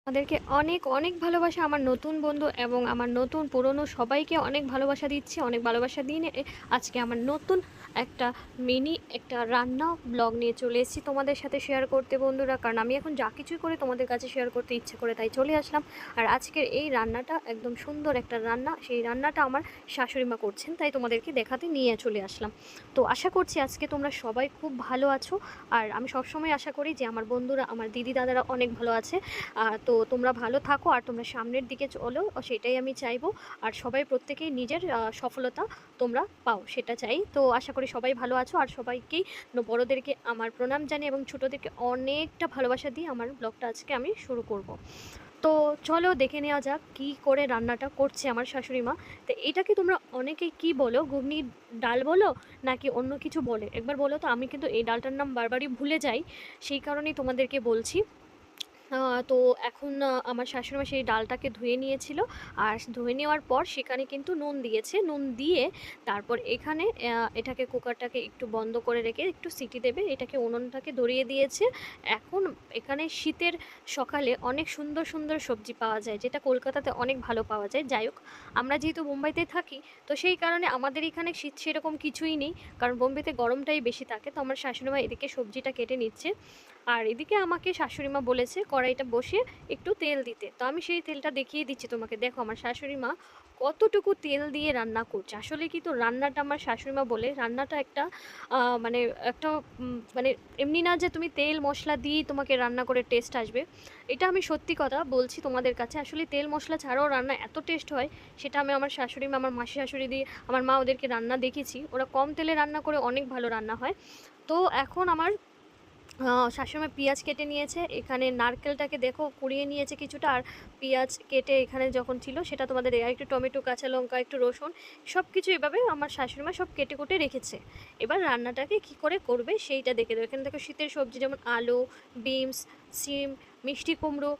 আমাদেরকে অনেক অনেক ভালোবাসা আমার নতুন বন্ধু এবং আমার নতুন পুরনো সবাইকে অনেক ভালোবাসা দিচ্ছি, অনেক ভালোবাসা দিয়ে আজকে আমার নতুন একটা একটা রান্না ব্লগ নিয়ে চলে এসেছি তোমাদের সাথে শেয়ার করতে বন্ধুরা। কারণ আমি এখন যা কিছুই করে তোমাদের কাছে শেয়ার করতে ইচ্ছে করে তাই চলে আসলাম। আর আজকের এই রান্নাটা একদম সুন্দর একটা রান্না, সেই রান্নাটা আমার শাশুড়ি মা করছেন তাই তোমাদেরকে দেখাতে নিয়ে চলে আসলাম। তো আশা করছি আজকে তোমরা সবাই খুব ভালো আছো। আর আমি সবসময় আশা করি যে আমার বন্ধুরা, আমার দিদি দাদারা অনেক ভালো আছে। তো তোমরা ভালো থাকো আর তোমরা সামনের দিকে চলো, সেটাই আমি চাইবো। আর সবাই প্রত্যেকেই নিজের সফলতা তোমরা পাও সেটা চাই। তো আশা করি সবাই ভালো আছো আর সবাইকেই বড়োদেরকে আমার প্রণাম জানিয়ে এবং ছোটোদেরকে অনেকটা ভালোবাসা দিয়ে আমার ব্লগটা আজকে আমি শুরু করব। তো চলো দেখে নেওয়া যাক কী করে রান্নাটা করছে আমার শাশুড়ি মা। তো এটাকে তোমরা অনেকেই কি বলো, ঘুগনি ডাল বলো নাকি অন্য কিছু বলে একবার বলো তো। আমি কিন্তু এই ডালটার নাম বারবারই ভুলে যাই, সেই কারণেই তোমাদেরকে বলছি। তো এখন আমার শাশুড়িমা সেই ডালটাকে ধুয়ে নিয়েছিল। আর ধুয়ে নেওয়ার পর সেখানে কিন্তু নুন দিয়েছে, নুন দিয়ে তারপর এখানে এটাকে কুকারটাকে একটু বন্ধ করে রেখে একটু সিটি দেবে, এটাকে উনুনটাকে ধরিয়ে দিয়েছে। এখন এখানে শীতের সকালে অনেক সুন্দর সুন্দর সবজি পাওয়া যায়, যেটা কলকাতাতে অনেক ভালো পাওয়া যায়। যাই হোক, আমরা যেহেতু মুম্বাইতে থাকি তো সেই কারণে আমাদের এখানে শীত সেরকম কিছুই নেই, কারণ বোম্বেতে গরমটাই বেশি থাকে। তো আমার শাশুড়িমা এদিকে সবজিটা কেটে নিচ্ছে আর এদিকে আমাকে শাশুড়িমা বলেছে কড়াইটা বসিয়ে একটু তেল দিতে। তো আমি সেই তেলটা দেখিয়ে দিচ্ছি তোমাকে। দেখো আমার শাশুড়িমা কতটুকু তেল দিয়ে রান্না করছে। আসলে কি, তো রান্নাটা আমার শাশুড়িমা বলে রান্নাটা একটা মানে একটা মানে এমনি না যে তুমি তেল মশলা দিয়ে তোমাকে রান্না করে টেস্ট আসবে। এটা আমি সত্যি কথা বলছি তোমাদের কাছে, আসলে তেল মশলা ছাড়াও রান্না এত টেস্ট হয় সেটা আমি আমার শাশুড়িমা, আমার মাসি শাশুড়ি দিয়ে, আমার মা ওদেরকে রান্না দেখেছি। ওরা কম তেলে রান্না করে অনেক ভালো রান্না হয়। তো এখন আমার শাশুড়িমা পেঁয়াজ কেটে নিয়েছে, এখানে নারকেলটাকে দেখো কুড়িয়ে নিয়েছে কিছুটা, আর পেঁয়াজ কেটে এখানে যখন ছিল সেটা তোমাদের একটু টমেটো, কাঁচা লঙ্কা, একটু রসুন, সব কিছু এভাবে আমার শাশুড়িমা সব কেটে কুটে রেখেছে। এবার রান্নাটাকে কি করে করবে সেইটা দেখে দেবো। এখানে দেখো শীতের সবজি যেমন আলু, বিনস, সিম, মিষ্টি কুমড়ো,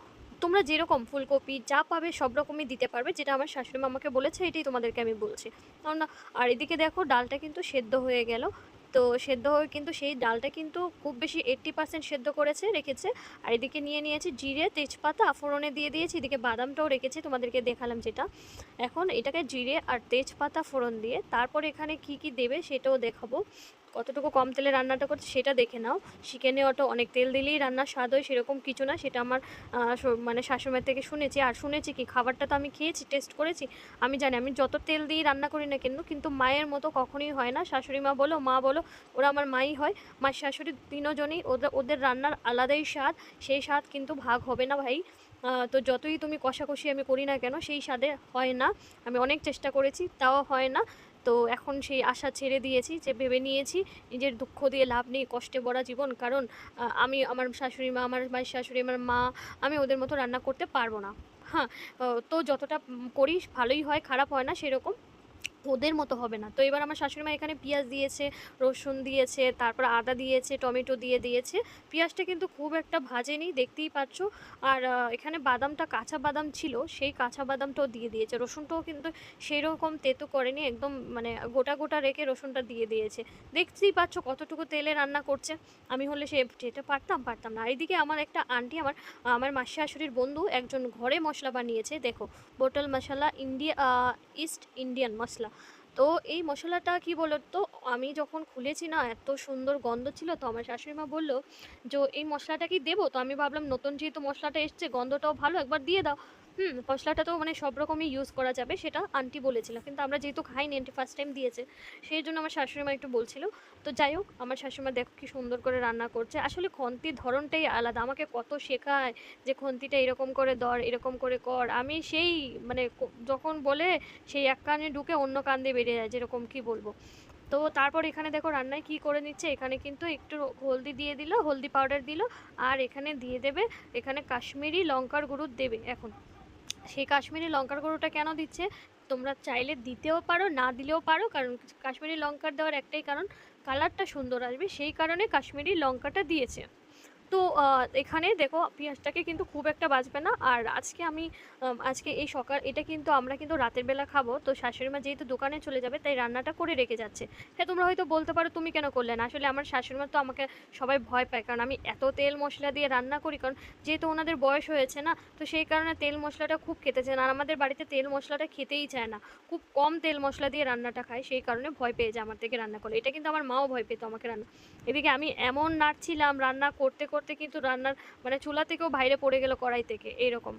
তোমরা যেরকম ফুলকপি যা পাবে সব রকমই দিতে পারবে, যেটা আমার শাশুড়িমা আমাকে বলেছে এটাই তোমাদেরকে আমি বলছি। কারণ না, আর এদিকে দেখো ডালটা কিন্তু সেদ্ধ হয়ে গেল। তো সেদ্ধ হয়ে কিন্তু সেই ডালটা কিন্তু খুব বেশি 80% সেদ্ধ করেছে রেখেছে। আর এদিকে নিয়ে নিয়েছি জিরে, তেজপাতা, ফোড়নে দিয়ে দিয়েছি, এদিকে বাদামটাও রেখেছি তোমাদেরকে দেখালাম যেটা। এখন এটাকে জিরে আর তেজপাতা ফোড়ন দিয়ে তারপর এখানে কি কি দেবে সেটাও দেখাবো। কতটুকু কম তেলে রান্নাটা করছে সেটা দেখে নাও। শিখে নেওয়াটা, অনেক তেল দিলেই রান্নার স্বাদ হয় সেরকম কিছু না, সেটা আমার মানে শাশুড়িমার থেকে শুনেছি। আর শুনেছি কি, খাবারটা তো আমি খেয়েছি, টেস্ট করেছি, আমি জানি আমি যত তেল দিয়ে রান্না করি না কেন কিন্তু মায়ের মতো কখনোই হয় না। শাশুড়ি মা বলো, মা বলো, ওরা আমার মাই হয়। মার শাশুড়ি তিনজনই, ওদের ওদের রান্নার আলাদাই স্বাদ, সেই স্বাদ কিন্তু ভাগ হবে না ভাই। তো যতই তুমি কষাকষি আমি করি না কেন সেই স্বাদে হয় না। আমি অনেক চেষ্টা করেছি তাও হয় না। তো এখন সেই আশা ছেড়ে দিয়েছি, যে ভেবে নিয়েছি নিজের দুঃখ দিয়ে লাভ নেই, কষ্টে ভরা জীবন। কারণ আমি, আমার শাশুড়ি মা, আমার মায়ের শাশুড়ি, আমার মা, আমি ওদের মতো রান্না করতে পারবো না। হ্যাঁ, তো যতটা করি ভালোই হয়, খারাপ হয় না সেরকম, ওদের মতো হবে না। তো এবার আমার শাশুড়িমা এখানে পেঁয়াজ দিয়েছে, রসুন দিয়েছে, তারপর আদা দিয়েছে, টমেটো দিয়ে দিয়েছে। পেঁয়াজটা কিন্তু খুব একটা ভাজেনি, দেখতেই পাচ্ছ। আর এখানে বাদামটা, কাঁচা বাদাম ছিল, সেই কাঁচা বাদামটাও দিয়ে দিয়েছে। রসুনটাও কিন্তু সেই রকম তেতো করেনি, একদম মানে গোটা গোটা রেখে রসুনটা দিয়ে দিয়েছে। দেখতেই পাচ্ছ কতটুকু তেলে রান্না করছে। আমি হলে যেটা পারতাম পারতাম না। আর এদিকে আমার একটা আন্টি, আমার আমার মাসি শাশুড়ির বন্ধু একজন ঘরে মশলা বানিয়েছে, দেখো, বোটল মশলা, ইস্ট ইন্ডিয়ান মশলা। তো এই মশলাটা কি বলো তো, আমি যখন খুলেছি না এত সুন্দর গন্ধ ছিল। তো আমার শাশুড়ি মা বললো যে এই মশলাটা কি দেবো, তো আমি ভাবলাম নতুন যেহেতু মশলাটা এসছে গন্ধটাও ভালো, একবার দিয়ে দাও। মশলাটা তো মানে সব রকমই ইউজ করা যাবে সেটা আন্টি বলেছিল, কিন্তু আমরা যেহেতু খাইনি, আন্টি ফার্স্ট টাইম দিয়েছে, সেই জন্য আমার শাশুড়ি মা একটু বলছিল। তো যাই হোক, আমার শাশুড়ি মা দেখো কি সুন্দর করে রান্না করছে। আসলে খন্তির ধরনটাই আলাদা, আমাকে কত শেখায় যে খন্তিটা এরকম করে ধর, এরকম করে কর। আমি সেই মানে যখন বলে সেই এক কানে ঢুকে অন্য কান দিয়ে বেরিয়ে যায়, যেরকম কি বলবো। তো তারপর এখানে দেখো রান্নায় কি করে নিচ্ছে, এখানে কিন্তু একটু হলদি দিয়ে দিল, হলদি পাউডার দিল, আর এখানে দিয়ে দেবে, এখানে কাশ্মীরি লঙ্কার গুঁড়ো দেবে। এখন সেই কাশ্মীরি লঙ্কার গুঁড়োটা কেন দিচ্ছে, তোমরা চাইলে দিতেও পারো, না দিলেও পারো, কারণ কাশ্মীরি লঙ্কার দেওয়ার একটাই কারণ, কালারটা সুন্দর আসবে, সেই কারণে কাশ্মীরি লঙ্কাটা দিয়েছে। তো এখানে দেখো পেঁয়াজটাকে কিন্তু খুব একটা বাজবে না। আর আজকে আমি আজকে এই সকাল এটা কিন্তু আমরা কিন্তু রাতের বেলা খাবো। তো শাশুড়ি মা যেহেতু দোকানে চলে যাবে তাই রান্নাটা করে রেখে যাচ্ছে। হ্যাঁ, তোমরা হয়তো বলতে পারো তুমি কেন করলে না? আসলে আমার শাশুড়ি মা তো আমাকে সবাই ভয় পায়, কারণ আমি এত তেল মশলা দিয়ে রান্না করি, কারণ যেহেতু ওনাদের বয়স হয়েছে না, তো সেই কারণে তেল মশলাটা খুব খেতে চায় না। আর আমাদের বাড়িতে তেল মশলাটা খেতেই চায় না, খুব কম তেল মশলা দিয়ে রান্নাটা খায়, সেই কারণে ভয় পেয়ে যায় আমার থেকে রান্না করলে। এটা কিন্তু আমার মাও ভয় পেত আমাকে রান্না। এদিকে আমি এমন নাড়ছিলাম রান্না করতে করতে, কিন্তু রান্নার মানে চুলা থেকেও বাইরে পড়ে গেল কড়াই থেকে এইরকম।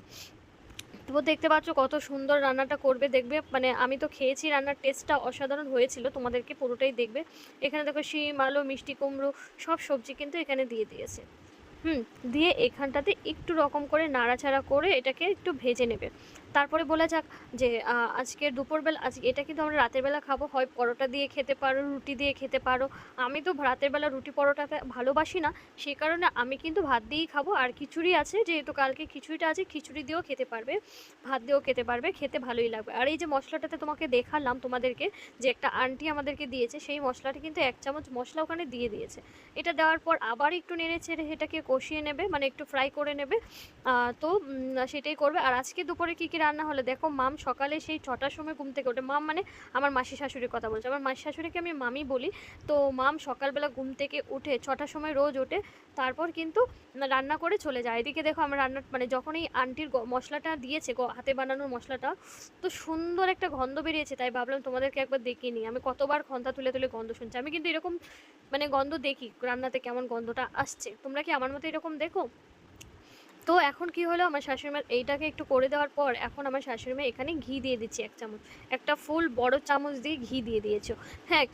তো দেখতে পাচ্ছ কত সুন্দর রান্নাটা করবে, দেখবে মানে আমি তো খেয়েছি, রান্নার টেস্টটা অসাধারণ হয়েছিল, তোমাদেরকে পুরোটাই দেখবে। এখানে দেখো শিম, আলু, মিষ্টি কুমড়ো সব সবজি কিন্তু এখানে দিয়ে দিয়েছে। দিয়ে এখানটাতে একটু রকম করে নাড়াচাড়া করে এটাকে একটু ভেজে নেবে। তারপরে বলা যাক যে আজকের দুপুরবেলা, আজকে এটা কিন্তু আমরা রাতের বেলা খাবো, হয় পরোটা দিয়ে খেতে পারো, রুটি দিয়ে খেতে পারো। আমি তো রাতের বেলা রুটি পরোটাতে ভালোবাসি না, সেই কারণে আমি কিন্তু ভাত দিয়েই খাবো। আর খিচুড়ি আছে, যেহেতু কালকে খিচুড়িটা আছে, খিচুড়ি দিয়েও খেতে পারবে, ভাত দিয়েও খেতে পারবে, খেতে ভালোই লাগবে। আর এই যে মশলাটাতে তোমাকে দেখালাম তোমাদেরকে, যে একটা আন্টি আমাদেরকে দিয়েছে, সেই মশলাটা কিন্তু 1 চামচ মশলা ওখানে দিয়ে দিয়েছে। এটা দেওয়ার পর আবার একটু নেড়ে ছেড়ে এটাকে কষিয়ে নেবে, মানে একটু ফ্রাই করে নেবে। তো সেটাই করবে। আর আজকে দুপুরে কী কী রান্না হলো দেখো, মাম সকালে সেই 6টার সময় ঘুম থেকে ওঠে। মাম মানে আমার মাসি শাশুড়ির কথা বলছে, আমার মাসি শাশুড়িকে আমি মামি বলি। তো মাম সকালবেলা ঘুম থেকে উঠে 6টার সময় রোজ ওঠে, তারপর কিন্তু রান্না করে চলে যায়। এদিকে দেখো আমার রান্না মানে যখন এই আন্টির মশলাটা দিয়েছে, হাতে বানানোর মশলাটা, তো সুন্দর একটা গন্ধ বেরিয়েছে, তাই ভাবলাম তোমাদেরকে একবার দেখিয়ে নিই। আমি কতবার ঘন্টা তুলে তুলে গন্ধ শুনছি, আমি কিন্তু এরকম মানে গন্ধ দেখি রান্নাতে, কেমন গন্ধটা আসছে। তোমরা কি আমার মতো এরকম দেখো? তো এখন কি হলো, আমার শাশুড়িমা এইটাকে একটু করে দেওয়ার পর এখন আমার শাশুড়িমা এখানে ঘি দিয়ে দিচ্ছি 1 চামচ, একটা ফুল বড় চামচ দিয়ে ঘি দিয়ে দিয়েছো। হ্যাঁ,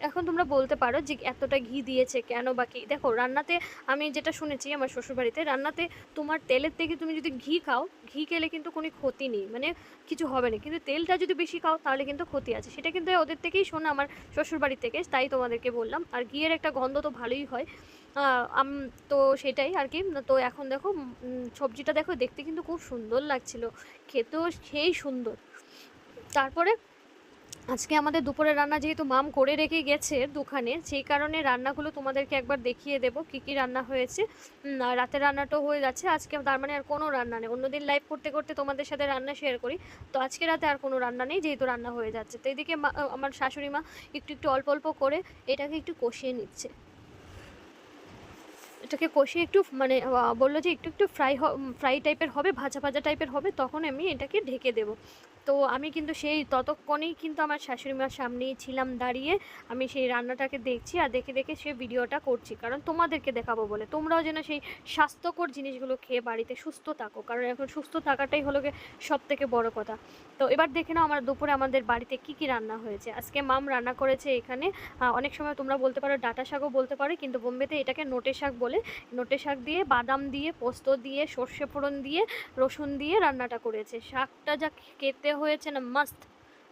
এখন তোমরা বলতে পারো যে এতটা ঘি দিয়েছে কেন বা কি। দেখো রান্নাতে আমি যেটা শুনেছি আমার শ্বশুরবাড়িতে, রান্নাতে তোমার তেলের থেকে তুমি যদি ঘি খাও, ঘি খেলে কিন্তু কোনো ক্ষতি নেই, মানে কিছু হবে না, কিন্তু তেলটা যদি বেশি খাও তাহলে কিন্তু ক্ষতি আছে। সেটা কিন্তু ওদের থেকেই শোনা, আমার শ্বশুরবাড়ি থেকে, তাই তোমাদেরকে বললাম। আর ঘিয়ের একটা গন্ধ তো ভালোই হয়। তো সেটাই আর কি। তো এখন দেখো সবজিটা দেখো দেখতে কিন্তু খুব সুন্দর লাগছিল, খেতেও সেই সুন্দর। তারপরে আজকে আমাদের দুপুরের রান্না যেহেতু মাম করে রেখে গেছে দোকানে, সেই কারণে রান্নাগুলো তোমাদেরকে একবার দেখিয়ে দেবো কী কী রান্না হয়েছে। আর রাতের রান্নাটাও হয়ে যাচ্ছে আজকে, তার মানে আর কোনো রান্না নেই। অন্যদিন লাইভ করতে করতে তোমাদের সাথে রান্না শেয়ার করি, তো আজকে রাতে আর কোনো রান্না নেই, যেহেতু রান্না হয়ে যাচ্ছে। তো এদিকে আমার শাশুড়ি মা একটু একটু অল্প অল্প করে এটাকে একটু কষিয়ে নিচ্ছে। এটাকে কষিয়ে একটু মানে বললো যে একটু একটু ফ্রাই টাইপের হবে, ভাজা ভাজা টাইপের হবে, তখন আমি এটাকে ঢেকে দেবো। তো আমি কিন্তু সেই ততক্ষণেই কিন্তু আমার শাশুড়ি মার সামনেই ছিলাম দাঁড়িয়ে, আমি সেই রান্নাটাকে দেখছি আর দেখে দেখে সে ভিডিওটা করছি, কারণ তোমাদেরকে দেখাবো বলে, তোমরাও যেন সেই স্বাস্থ্যকর জিনিসগুলো খেয়ে বাড়িতে সুস্থ থাকো, কারণ এখন সুস্থ থাকাটাই হলো সব থেকে বড় কথা। তো এবার দেখে নাও আমার দুপুরে আমাদের বাড়িতে কি কি রান্না হয়েছে। আজকে মাম রান্না করেছে এখানে, অনেক সময় তোমরা বলতে পারো ডাঁটা শাকও বলতে পারো, কিন্তু বোম্বেতে এটাকে নোটে শাক বলে। নোটে শাক দিয়ে, বাদাম দিয়ে, পোস্ত দিয়ে, সর্ষে ফোড়ন দিয়ে, রসুন দিয়ে রান্নাটা করেছে। শাকটা যা খেতে হয়েছে না, মাস্ত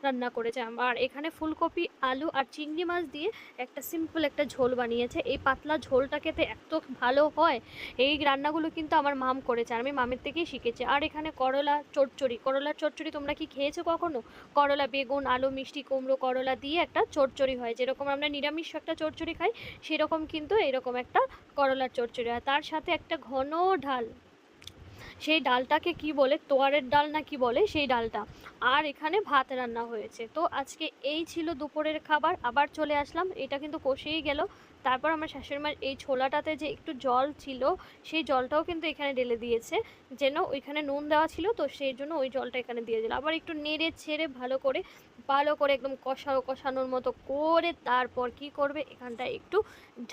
রান্না করেছে। আর এখানে ফুলকপি, আলু আর চিংড়ি মাছ দিয়ে একটা সিম্পল একটা ঝোল বানিয়েছে। এই পাতলা ঝোলটা খেতে এত ভালো হয়। এই রান্নাগুলো কিন্তু আমার মাম করেছে, আর আমি মামের থেকেই শিখেছি। আর এখানে করলা চচ্চড়ি, করলার চচ্চড়ি তোমরা কি খেয়েছো কখনো? করলা, বেগুন, আলু, মিষ্টি কুমড়ো, করলা দিয়ে একটা চচ্চড়ি হয়, যেরকম আমরা নিরামিষ একটা চচ্চড়ি খাই, সেরকম কিন্তু এরকম একটা করলার চচ্চড়ি। আর তার সাথে একটা ঘন ডাল, সেই ডালটাকে কি বলে, তোয়ারের ডাল না কি বলে সেই ডালটা। আর এখানে ভাত রান্না হয়েছে। তো আজকে এই ছিল দুপুরের খাবার। আবার চলে আসলাম, এটা কিন্তু কষেই গেল। তারপর আমার শাশুড়িমার এই ছোলাটাতে যে একটু জল ছিল, সেই জলটাও কিন্তু এখানে ঢেলে দিয়েছে, যেন ওইখানে নুন দেওয়া ছিল, তো সেই জন্য ওই জলটা এখানে দিয়ে দিল। আবার একটু নেড়ে ছেড়ে ভালো করে একদম কষানোর মতো করে তারপর কি করবে, এখানটায় একটু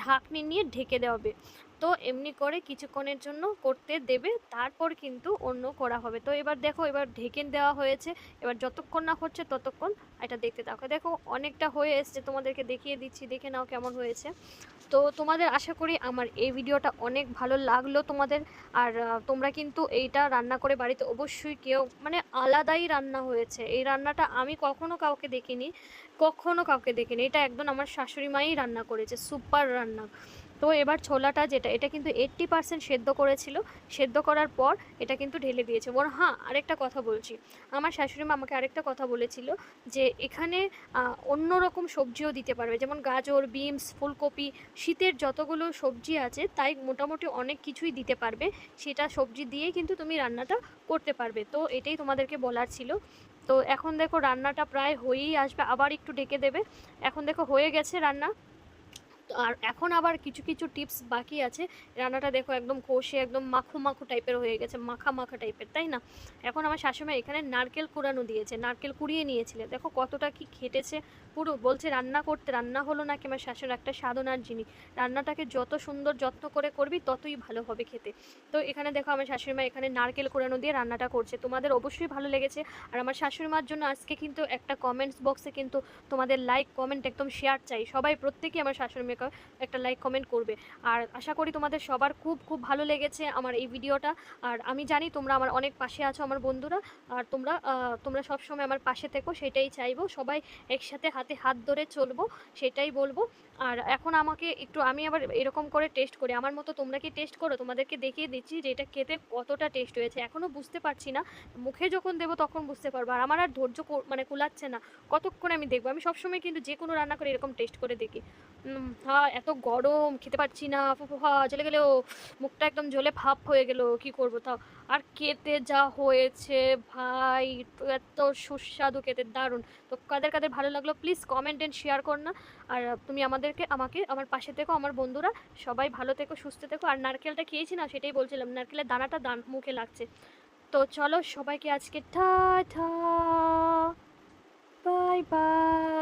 ঢাকনি নিয়ে ঢেকে দেওয়া হবে। তো এমনি করে কিছুক্ষণের জন্য করতে দেবে, তারপর কিন্তু অন্য করা হবে। তো এবার দেখো, এবার ঢেকে দেওয়া হয়েছে, এবার যতক্ষণ না হচ্ছে ততক্ষণ এটা দেখতে থাকো। দেখো অনেকটা হয়ে এসছে, তোমাদেরকে দেখিয়ে দিচ্ছি, দেখে নাও কেমন হয়েছে। তো তোমাদের আশা করি আমার এই ভিডিওটা অনেক ভালো লাগলো তোমাদের। আর তোমরা কিন্তু এইটা রান্না করে বাড়িতে অবশ্যই কেউ, মানে আলাদাই রান্না হয়েছে এই রান্নাটা, আমি কখনো কাউকে দেখিনি, এটা একদম আমার শাশুড়ি মাই রান্না করেছে, সুপার রান্না। তো এবার ছোলাটা যেটা, এটা কিন্তু 80% সেদ্ধ করেছিল। সেদ্ধ করার পর এটা কিন্তু ঢেলে দিয়েছে। হ্যাঁ, আরেকটা কথা বলছি। আমার শাশুড়ি মা আমাকে আরেকটা কথা বলেছিল যে এখানে অন্য রকম সবজিও দিতে পারবে, যেমন গাজর, বিনস, ফুলকপি, শীতের যতগুলো সবজি আছে তাই মোটামুটি অনেক কিছুই দিতে পারবে। সেটা সবজি দিয়েই কিন্তু তুমি রান্নাটা করতে পারবে। তো এটাই তোমাদেরকে বলার ছিল। তো এখন দেখো রান্নাটা প্রায় হয়েই আসবে, আবার একটু ঢেকে দেবে। এখন দেখো হয়ে গেছে রান্না। আর এখন আবার কিছু কিছু টিপস বাকি আছে। রান্নাটা দেখো একদম কষে একদম মাখো মাখো টাইপের হয়ে গেছে, মাখা মাখা টাইপের, তাই না? এখন আমার শাশুড়ি এখানে নারকেল কুড়ানো দিয়েছে, নারকেল কুড়িয়ে নিয়েছিলে, দেখো কতটা কি খেটেছে। পুরো বলছে রান্না করতে রান্না হলো নাকি আমার শাশুড়ি একটা সাধনার জিনিস। রান্নাটাকে যত সুন্দর যত্ন করে করবি ততই ভালো হবে খেতে। তো এখানে দেখো আমার শাশুড়ি মা এখানে নারকেল কুড়ানো দিয়ে রান্নাটা করছে, তোমাদের অবশ্যই ভালো লেগেছে। আর আমার শাশুড়ি মার জন্য আজকে কিন্তু একটা কমেন্টস বক্সে কিন্তু তোমাদের লাইক কমেন্ট একদম শেয়ার চাই। সবাই প্রত্যেকেই আমার শাশুড়ি মেয়েকে একটা লাইক কমেন্ট করবে। আর আশা করি তোমাদের সবার খুব খুব ভালো লেগেছে আমার এই ভিডিওটা। আর আমি জানি তোমরা আমার অনেক পাশে আছো আমার বন্ধুরা। আর তোমরা সবসময় আমার পাশে থেকো, সেটাই চাইবো। সবাই একসাথে হাতে হাত ধরে চলবো, সেটাই বলবো। আর এখন আমাকে একটু, আমি আবার এরকম করে টেস্ট করি, আমার মতো তোমরা কি টেস্ট করো? তোমাদেরকে দেখিয়ে দিচ্ছি যে এটা খেতে কতটা টেস্ট হয়েছে। এখনও বুঝতে পারছি না, মুখে যখন দেবো তখন বুঝতে পারবো। আর আমার আর ধৈর্য মানে কুলাচ্ছে না, কতক্ষণ আমি দেখবো। আমি সবসময় কিন্তু যে কোনো রান্না করে এরকম টেস্ট করে দেখি। হ্যাঁ, এত গরম খেতে পারছি না, ফুফুহা চলে গেলেও মুখটা একদম জ্বলে ভাপ হয়ে গেল, কি করবো তাও। আর খেতে যা হয়েছে ভাই, এত সুস্বাদু খেতে, দারুণ। তো কাদের কাদের ভালো লাগলো প্লিজ কমেন্ট এন্ড শেয়ার কর না। আর তুমি আমাকে আমার পাশে থেকো আমার বন্ধুরা। সবাই ভালো থেকো, সুস্থ থেকো। আর নারকেলটা খেয়েছি না, সেটাই বলছিলাম, নারকেলের দানাটা মুখে লাগছে। তো চলো সবাইকে আজকে টা টা, বাই বাই।